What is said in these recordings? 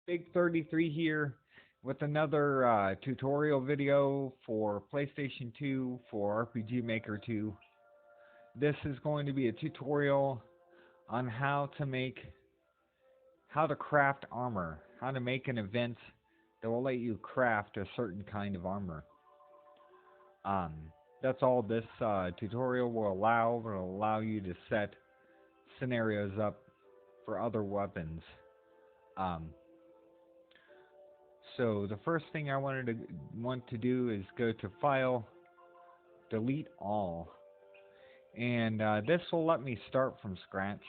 Big 33 here with another tutorial video for PlayStation 2 for RPG Maker 2. This is going to be a tutorial on how to craft armor, how to make an event that will let you craft a certain kind of armor. Um, that's all this tutorial will allow. It will allow you to set scenarios up for other weapons. Um, So the first thing I want to do is go to File, Delete All, and this will let me start from scratch.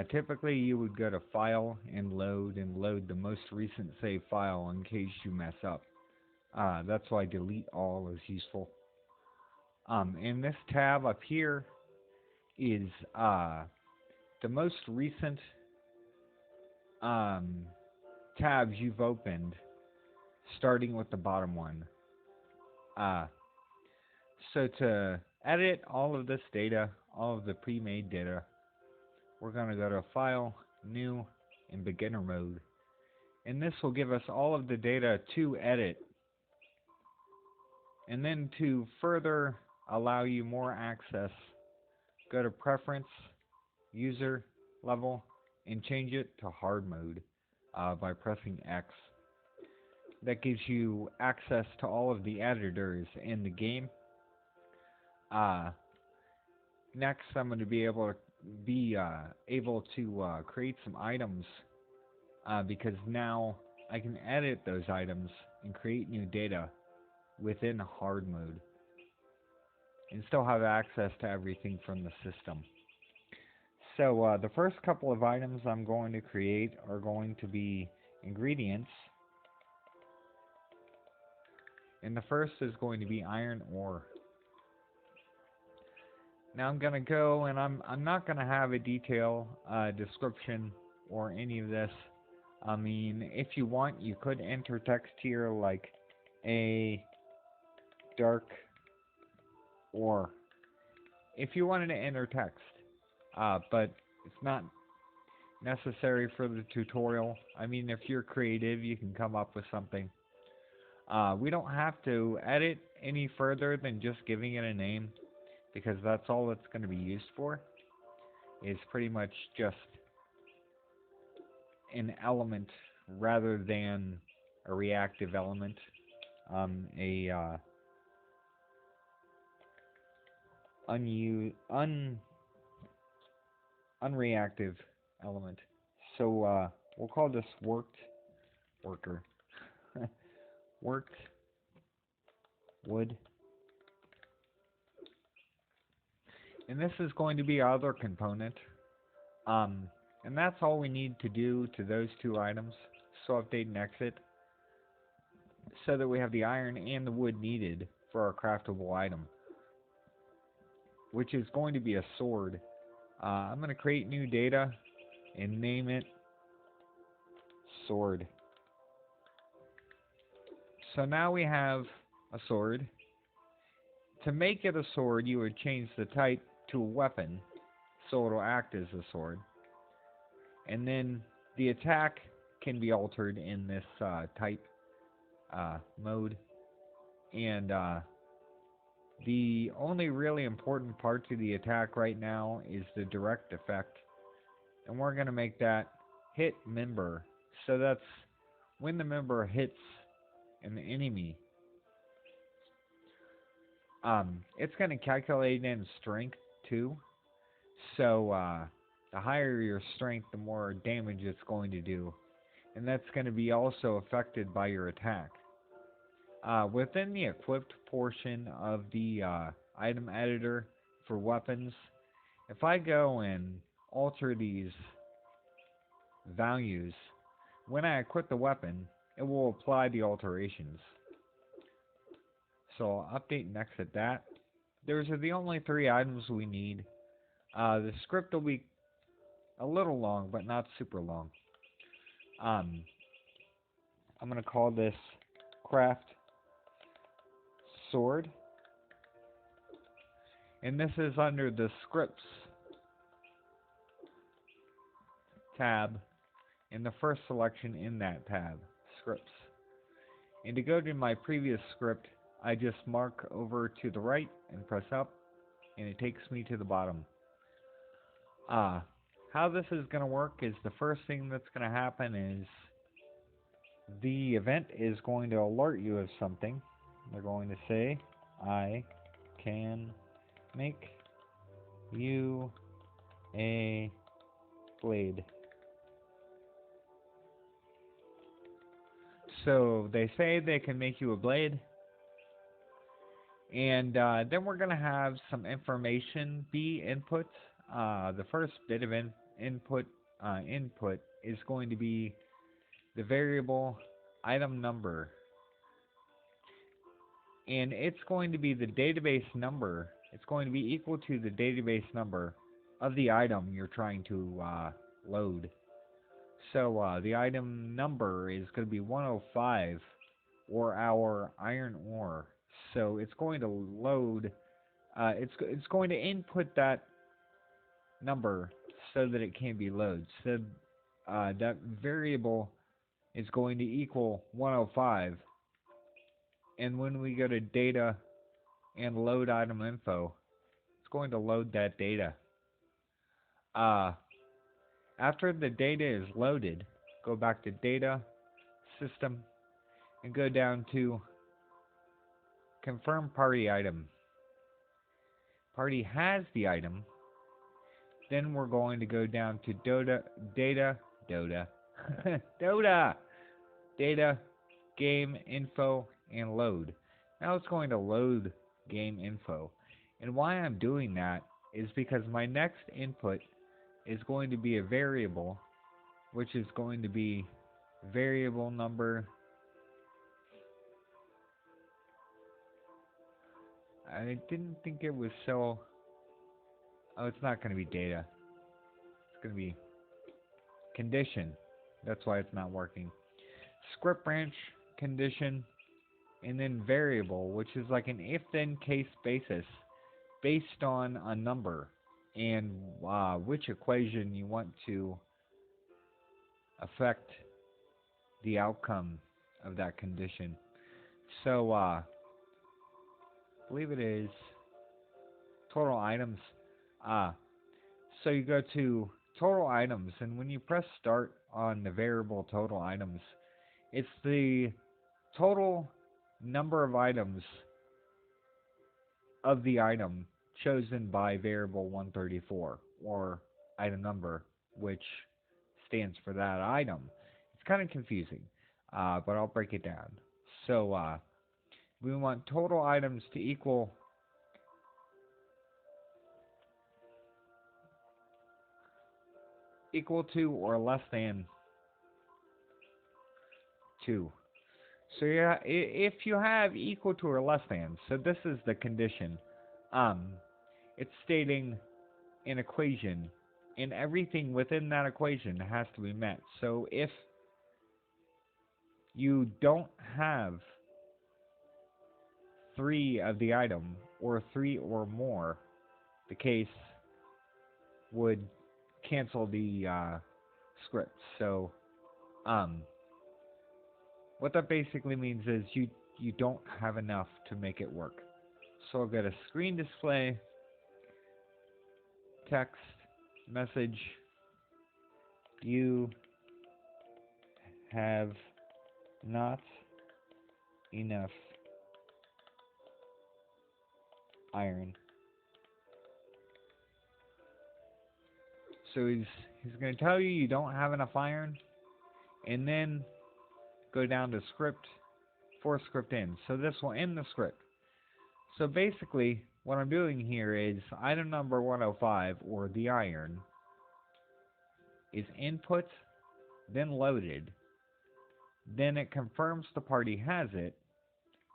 Typically, you would go to File and load the most recent save file in case you mess up. That's why Delete All is useful. In this tab up here is the most recent um, tabs you've opened, starting with the bottom one. Uh, So to edit all of this data, all of the pre-made data, we're going to go to File, New, and Beginner Mode. And this will give us all of the data to edit. And then to further allow you more access, go to Preference, User, Level, and change it to Hard Mode by pressing X. That gives you access to all of the editors in the game. Next, I'm going to be able to create some items because now I can edit those items and create new data within hard mode and still have access to everything from the system. So the first couple of items I'm going to create are going to be ingredients, and the first is going to be iron ore. Now I'm gonna go, and I'm not gonna have a detail description or any of this. I mean, if you want, you could enter text here like a dark ore if you wanted to enter text, but it's not necessary for the tutorial. I mean, if you're creative, you can come up with something. We don't have to edit any further than just giving it a name, because that's all it's going to be used for, is pretty much just an element rather than a reactive element, a unreactive element. So we'll call this worker. Worked wood. And this is going to be our other component. And that's all we need to do to those two items. So update and exit, so that we have the iron and the wood needed for our craftable item, which is going to be a sword. I'm going to create new data and name it sword. So now we have a sword. To make it a sword, you would change the type to a weapon, so it'll act as a sword. And then the attack can be altered in this type mode. And the only really important part to the attack right now is the direct effect. And we're going to make that hit member. So that's when the member hits an enemy. It's going to calculate in strength too. So the higher your strength, the more damage it's going to do. And that's going to be also affected by your attack. Within the equipped portion of the item editor for weapons, if I go and alter these values, when I equip the weapon, it will apply the alterations. So I'll update and exit that. Those are the only three items we need. The script will be a little long, but not super long. I'm going to call this craft sword. And this is under the scripts tab and the first selection in that tab, scripts. And to go to my previous script, I just mark over to the right and press up, and it takes me to the bottom. How this is going to work is the first thing that's going to happen is the event is going to alert you of something. They're going to say, I can make you a blade. So they say they can make you a blade, and then we're going to have some information be input. The first bit of input is going to be the variable item number, and it's going to be the database number. It's going to be equal to the database number of the item you're trying to load. So the item number is going to be 105, or our iron ore. So it's going to load. It's going to input that number so that it can be loaded. So that variable is going to equal 105, and when we go to data and load item info, it's going to load that data. After the data is loaded, go back to data, system, and go down to confirm party item. Party has the item. Then we're going to go down to data, game info, and load. Now it's going to load game info. And why I'm doing that is because my next input is going to be a variable, which is going to be variable number. I didn't think it was so. Oh, it's not going to be data. It's going to be condition. That's why it's not working. Script branch, condition, and then variable, which is like an if-then case basis based on a number and which equation you want to affect the outcome of that condition. So, I believe it is total items. So you go to total items, and when you press start on the variable total items, it's the total number of items of the item chosen by variable 134, or item number, which stands for that item. It's kind of confusing, but I'll break it down. So we want total items to equal to or less than 2. So yeah, if you have equal to or less than, so this is the condition. It's stating an equation, and everything within that equation has to be met. So if you don't have 3 of the item, or 3 or more, the case would cancel the script. So what that basically means is you don't have enough to make it work. So I'll go to screen display, text, message, you have not enough iron. So he's going to tell you don't have enough iron, and then go down to script, for script end. So this will end the script. So basically, what I'm doing here is item number 105, or the iron, is input, then loaded, then it confirms the party has it,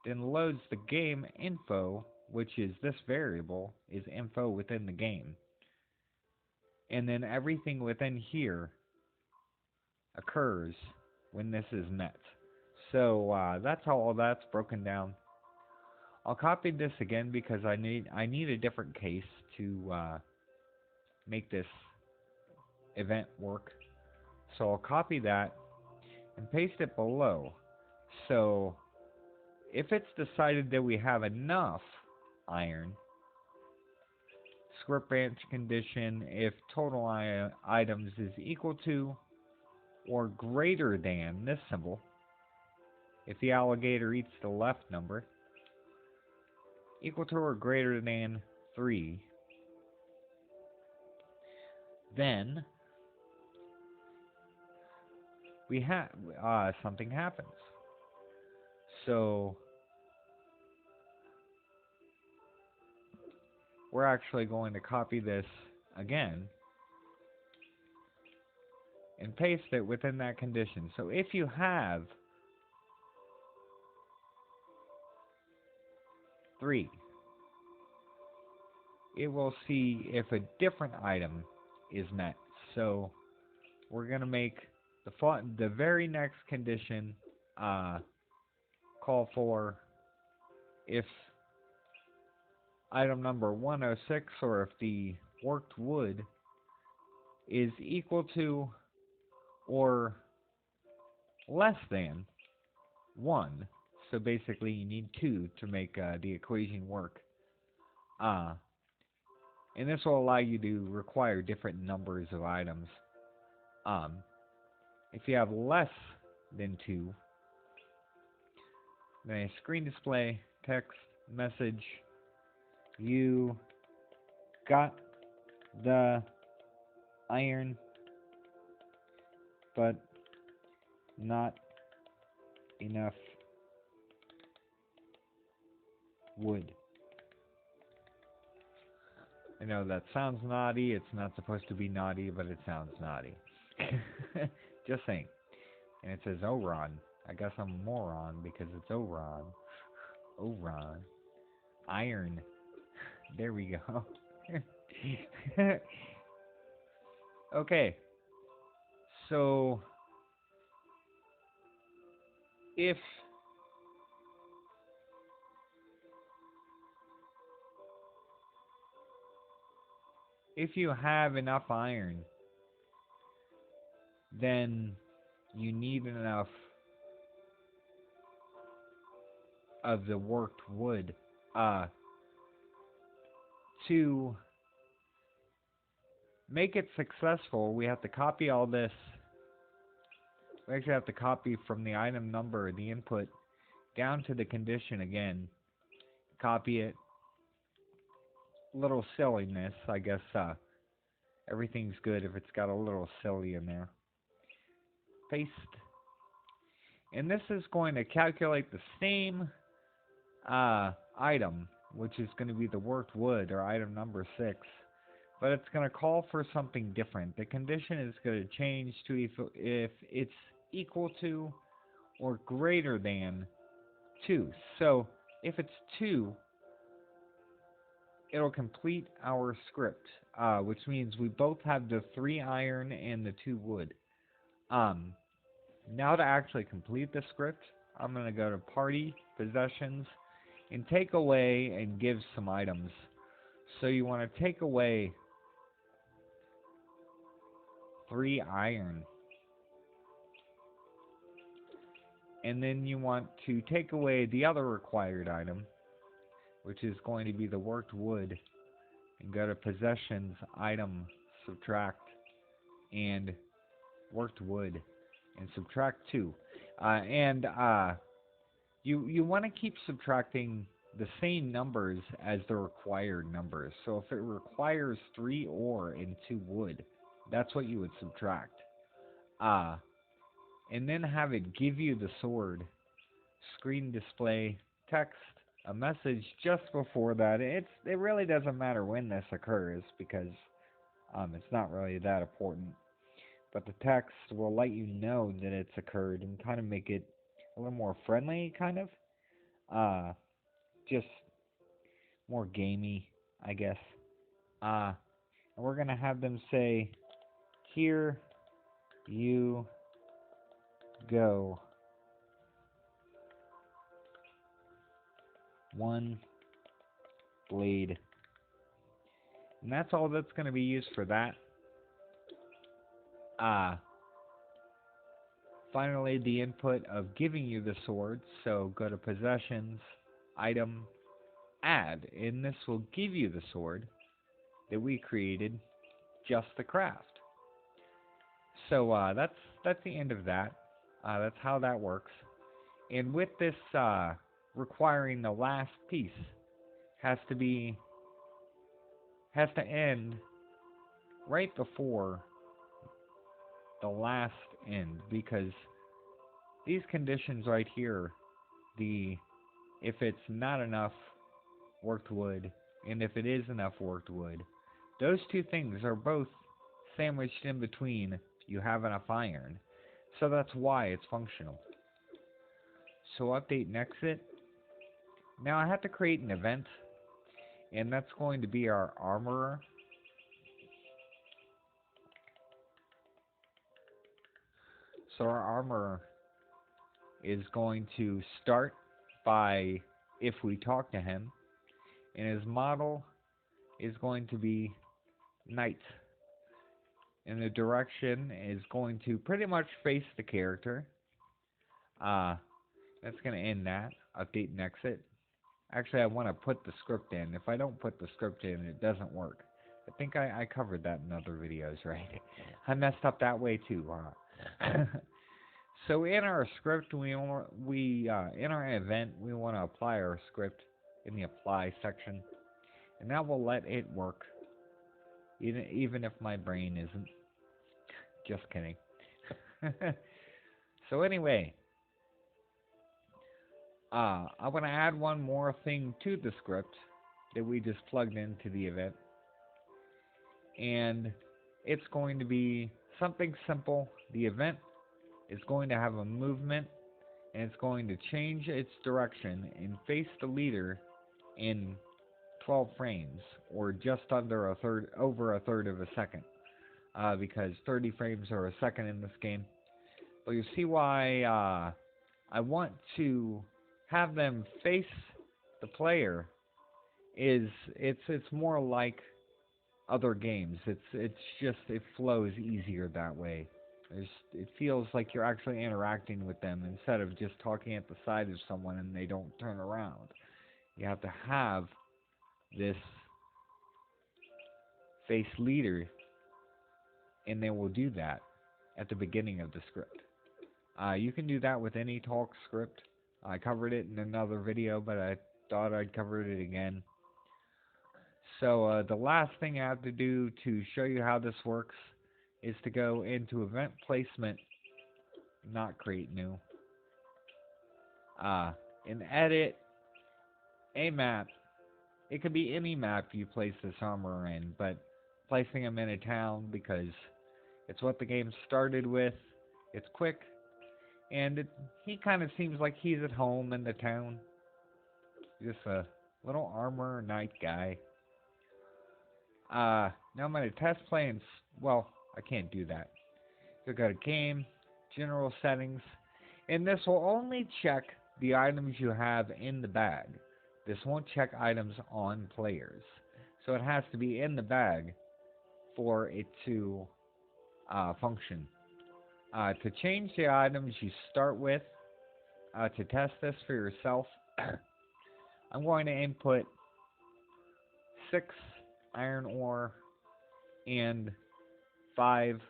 then loads the game info, which is this variable, is info within the game, and then everything within here occurs when this is met. So that's how all that's broken down. I'll copy this again because I need a different case to make this event work. So I'll copy that and paste it below. So if it's decided that we have enough iron, script branch condition, if total items is equal to or greater than this symbol, if the alligator eats the left number, equal to or greater than 3, then we have something happens. So we're actually going to copy this again and paste it within that condition. So if you have 3, it will see if a different item is met. So we're going to make the very next condition call for if item number 106, or if the worked wood is equal to or less than 1. So basically you need 2 to make the equation work. And this will allow you to require different numbers of items. If you have less than 2, then a screen display, text, message, you got the iron, but not enough wood. I know that sounds naughty. It's not supposed to be naughty, but it sounds naughty. Just saying. And it says Oron. I guess I'm a moron because it's Oron. Oron. Iron. There we go. Okay. So if you have enough iron, then you need enough of the worked wood to make it successful. We have to copy all this. We actually have to copy from the item number, the input, down to the condition again. Copy it. Little silliness, I guess. Everything's good if it's got a little silly in there. Paste. And this is going to calculate the same item, which is going to be the worked wood, or item number 6. But it's going to call for something different. The condition is going to change to if it's equal to or greater than 2. So if it's 2, it'll complete our script, which means we both have the 3 iron and the 2 wood. Now to actually complete the script, I'm going to go to Party, Possessions, and take away and give some items. So you want to take away 3 iron. And then you want to take away the other required item, which is going to be the worked wood, and go to Possessions, Item, Subtract, and Worked Wood, and subtract 2. You want to keep subtracting the same numbers as the required numbers. So if it requires 3 ore and 2 wood, that's what you would subtract. And then have it give you the sword, screen display, text, a message just before that. It really doesn't matter when this occurs because it's not really that important. But the text will let you know that it's occurred and kind of make it a little more friendly, kind of. Just more gamey, I guess. And we're going to have them say, here you go. 1 blade. And that's all that's going to be used for that. finally the input of giving you the sword. So go to possessions, item, add, and this will give you the sword that we created just the craft. So that's the end of that. That's how that works. And with this requiring the last piece has to end right before the last end, because these conditions right here, if it's not enough worked wood and if it is enough worked wood, those two things are both sandwiched in between you have enough iron. So that's why it's functional. So update and exit. Now I have to create an event, and that's going to be our armorer. So our armorer is going to start by, if we talk to him, and his model is going to be knight. And the direction is going to pretty much face the character. That's going to end that. Update and exit. Actually, I want to put the script in. If I don't put the script in, it doesn't work. I think I covered that in other videos, right? I messed up that way too. So in our script, in our event, we want to apply our script in the apply section, and that will let it work, even if my brain isn't. Just kidding. So anyway, I want to add one more thing to the script that we just plugged into the event, and it's going to be something simple. The event is going to have a movement, and it's going to change its direction and face the leader in 12 frames, or just over a third of a second, because 30 frames are a second in this game. But you see why I want to have them face the player is it's more like other games. It flows easier that way. It feels like you're actually interacting with them instead of just talking at the side of someone and they don't turn around. You have to have this face leader, and they will do that at the beginning of the script. You can do that with any talk script. I covered it in another video, but I thought I'd cover it again. So the last thing I have to do to show you how this works is to go into event placement, not create new, and edit a map. It could be any map you place this armor in, but placing him in a town because it's what the game started with. It's quick, and he kind of seems like he's at home in the town. Just a little armor knight guy. Now I'm going to test play and, well, I can't do that. So go to game, general settings, and this will only check the items you have in the bag. This won't check items on players. So it has to be in the bag for it to function. To change the items you start with, to test this for yourself, I'm going to input 6 iron ore and 5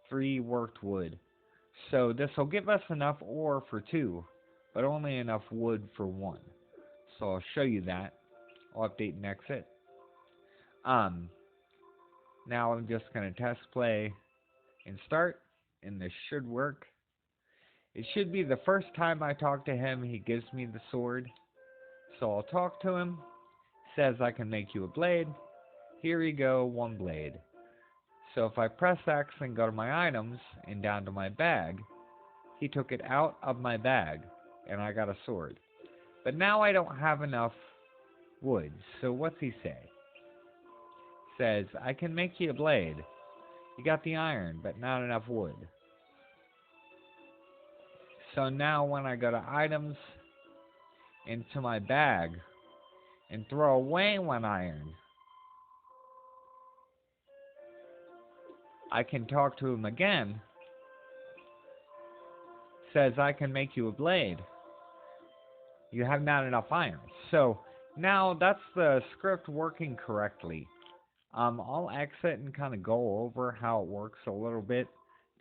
3 worked wood. So this will give us enough ore for 2, but only enough wood for 1. So I'll show you that. I'll update and exit. Now I'm just going to test play and start, and this should work. It should be the first time I talk to him, he gives me the sword. So I'll talk to him. Says I can make you a blade. Here you go, 1 blade. So if I press X and go to my items and down to my bag, he took it out of my bag and I got a sword. But now I don't have enough wood. So what's he say? Says, I can make you a blade. You got the iron, but not enough wood. So now when I go to items, into my bag, and throw away 1 iron, I can talk to him again. Says I can make you a blade. You have not enough iron. So now that's the script working correctly. I'll exit and kind of go over how it works a little bit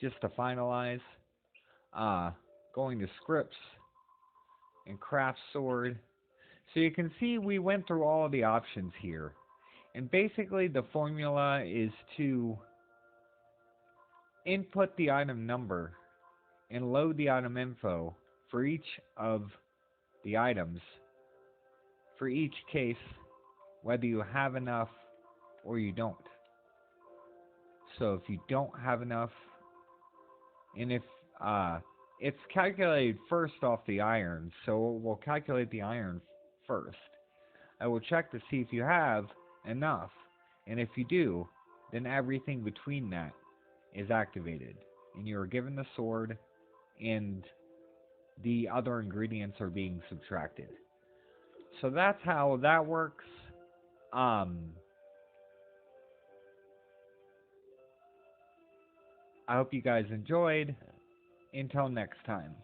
just to finalize. Going to scripts and craft sword. So you can see we went through all of the options here. And basically the formula is to input the item number and load the item info for each of the items, for each case, whether you have enough or you don't. So if you don't have enough, and if it's calculated first off the iron, so we'll calculate the iron first. I will check to see if you have enough, and if you do, then everything between that is activated, and you are given the sword, and the other ingredients are being subtracted. So that's how that works. I hope you guys enjoyed. Until next time.